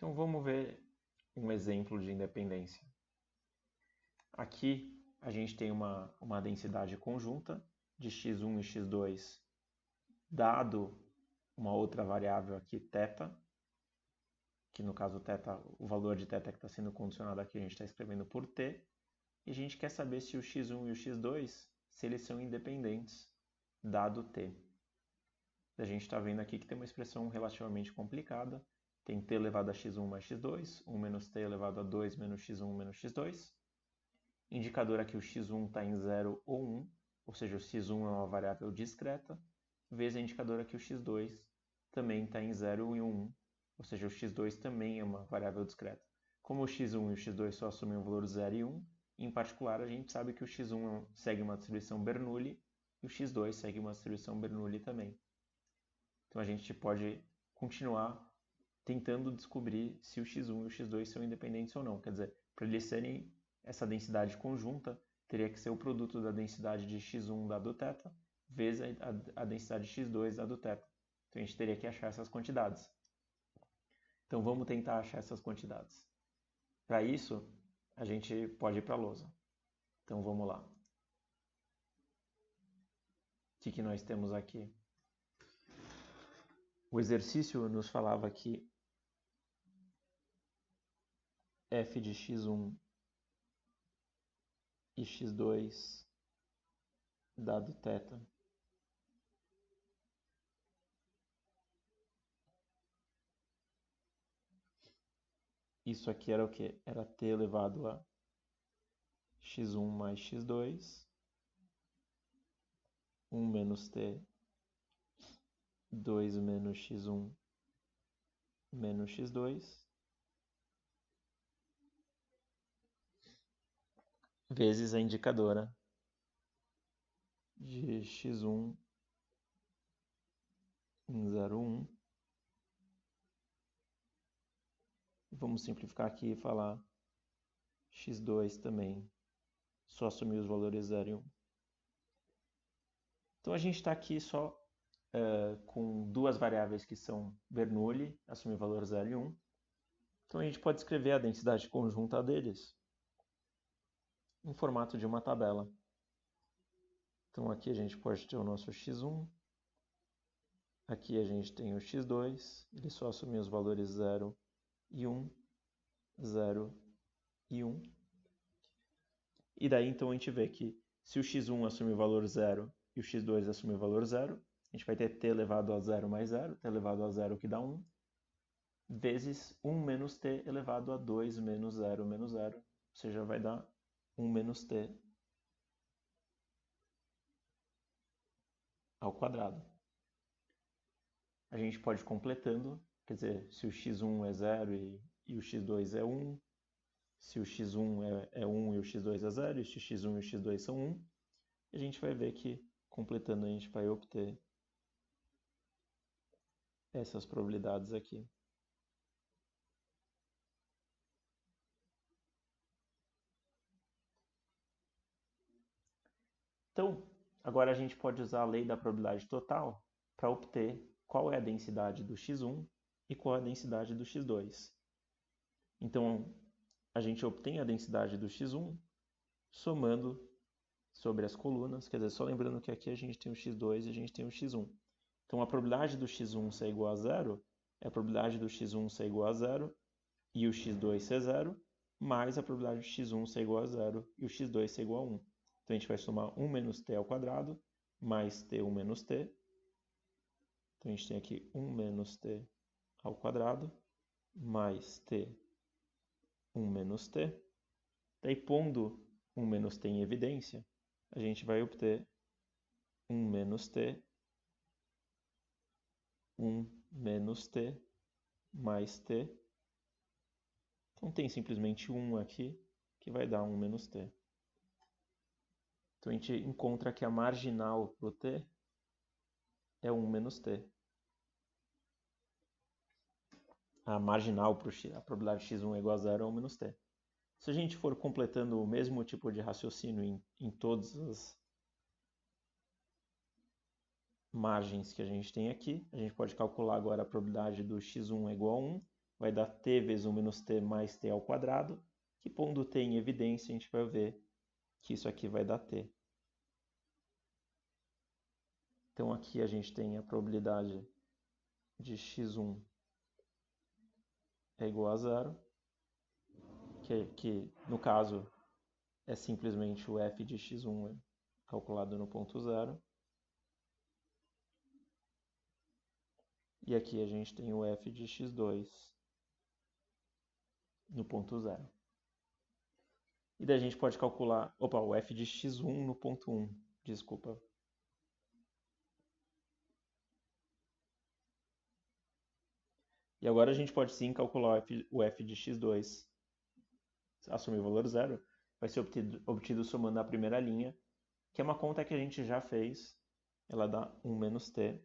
Então vamos ver um exemplo de independência. Aqui a gente tem uma densidade conjunta de x1 e x2 dado uma outra variável aqui, θ, que no caso θ, o valor de θ que está sendo condicionado aqui a gente está escrevendo por t, e a gente quer saber se o x1 e o x2 se eles são independentes, dado t. A gente está vendo aqui que tem uma expressão relativamente complicada, tem t elevado a x1 mais x2, 1 menos t elevado a 2 menos x1 menos x2. Indicador aqui o x1 está em 0 ou 1, ou seja, o x1 é uma variável discreta, vezes a indicadora aqui o x2 também está em 0 e 1, ou seja, o x2 também é uma variável discreta. Como o x1 e o x2 só assumem o valor 0 e 1, em particular a gente sabe que o x1 segue uma distribuição Bernoulli e o x2 segue uma distribuição Bernoulli também. Então a gente pode continuar tentando descobrir se o x1 e o x2 são independentes ou não. Quer dizer, para eles serem essa densidade conjunta, teria que ser o produto da densidade de x1 dado θ vezes a densidade de x2 dado θ. Então a gente teria que achar essas quantidades. Então vamos tentar achar essas quantidades. Para isso, a gente pode ir para a lousa. Então vamos lá. O que nós temos aqui? O exercício nos falava que f de x1 e x2 dado θ isso aqui era o quê? Era t elevado a x1 mais x2, 1 menos t, 2 menos x1 menos x2, vezes a indicadora de x1 em 0, 1. Vamos simplificar aqui e falar x2 também, só assumir os valores 0 e 1. Então a gente está aqui só com duas variáveis que são Bernoulli, assumir o valor 0 e 1. Então a gente pode escrever a densidade conjunta deles em formato de uma tabela. Então aqui a gente pode ter o nosso x1, aqui a gente tem o x2, ele só assume os valores 0 e 1, 0 e 1. E daí então a gente vê que se o x1 assume o valor 0 e o x2 assume o valor 0, a gente vai ter t elevado a 0 mais 0, t elevado a 0 que dá 1, vezes 1 menos t elevado a 2 menos 0 menos 0, ou seja, vai dar 1 menos t ao quadrado. A gente pode ir completando, quer dizer, se o x1 é 0 e o x2 é 1, se o x1 é 1 e o x2 é 0, e se o x1 e o x2 são 1, a gente vai ver que, completando, a gente vai obter essas probabilidades aqui. Então, agora a gente pode usar a lei da probabilidade total para obter qual é a densidade do x1 e qual é a densidade do x2. Então, a gente obtém a densidade do x1 somando sobre as colunas, quer dizer, só lembrando que aqui a gente tem o x2 e a gente tem o x1. Então, a probabilidade do x1 ser igual a 0 é a probabilidade do x1 ser igual a 0 e o x2 ser 0, mais a probabilidade do x1 ser igual a 0 e o x2 ser igual a 1. Então, a gente vai somar 1 menos t ao quadrado, mais t1 menos t. Então, a gente tem aqui 1 menos t ao quadrado, mais t1 menos t. Daí, pondo 1 menos t em evidência, a gente vai obter 1 menos t, 1 menos t, mais t. Então, tem simplesmente 1 aqui, que vai dar 1 menos t. Então, a gente encontra que a marginal para o t é 1 menos t. A marginal para a probabilidade de x1 é igual a 0 é 1 menos t. Se a gente for completando o mesmo tipo de raciocínio em todas as margens que a gente tem aqui, a gente pode calcular agora a probabilidade do x1 é igual a 1, vai dar t vezes 1 menos t mais t ao quadrado, que pondo t em evidência, a gente vai ver que isso aqui vai dar t. Então aqui a gente tem a probabilidade de x1 é igual a zero, que no caso é simplesmente o f de x1 calculado no ponto zero. E aqui a gente tem o f de x2 no ponto zero. E daí a gente pode calcular, o f de x1 no ponto 1, desculpa. E agora a gente pode sim calcular o f de x2, assumir o valor zero, vai ser obtido somando a primeira linha, que é uma conta que a gente já fez, ela dá 1 menos t.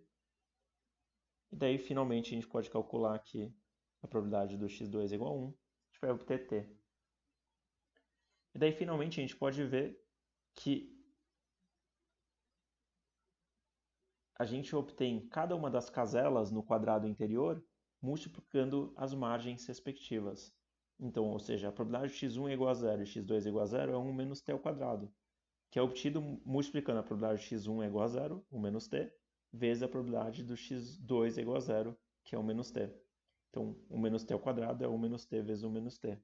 E daí finalmente a gente pode calcular aqui a probabilidade do x2 igual a 1, a gente vai obter t. E daí finalmente a gente pode ver que a gente obtém cada uma das caselas no quadrado interior multiplicando as margens respectivas. Então, ou seja, a probabilidade de x1 é igual a 0 e x2 é igual a 0 é 1 menos t ao quadrado, que é obtido multiplicando a probabilidade de x1 é igual a 0, 1 menos t, vezes a probabilidade do x2 é igual a 0, que é 1 menos t. Então, 1 menos t ao quadrado é 1 menos t vezes 1 menos t.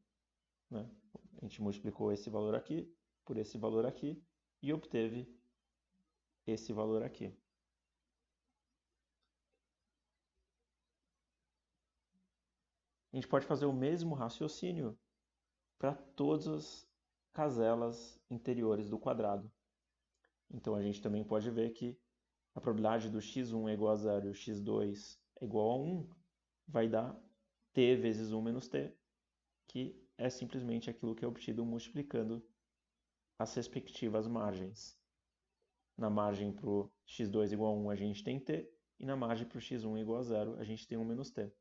Né? A gente multiplicou esse valor aqui por esse valor aqui e obteve esse valor aqui. A gente pode fazer o mesmo raciocínio para todas as caselas interiores do quadrado. Então, a gente também pode ver que a probabilidade do x1 é igual a 0 e o x2 é igual a 1 vai dar t vezes 1 menos t, que é simplesmente aquilo que é obtido multiplicando as respectivas margens. Na margem para o x2 igual a 1 a gente tem t, e na margem para o x1 igual a 0 a gente tem 1 menos t.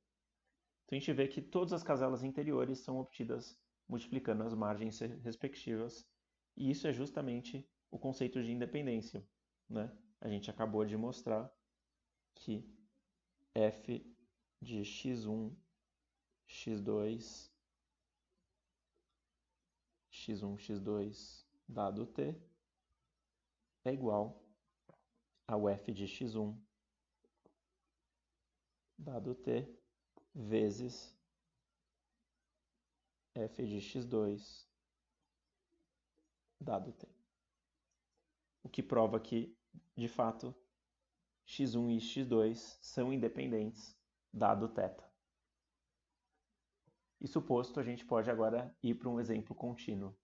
Então a gente vê que todas as caselas interiores são obtidas multiplicando as margens respectivas, e isso é justamente o conceito de independência. Né? A gente acabou de mostrar que f de x1, x2, x1, x2 dado t é igual ao f de x1 dado t vezes f de x2 dado t. O que prova que, de fato, x1 e x2 são independentes, dado θ. Isso posto, a gente pode agora ir para um exemplo contínuo.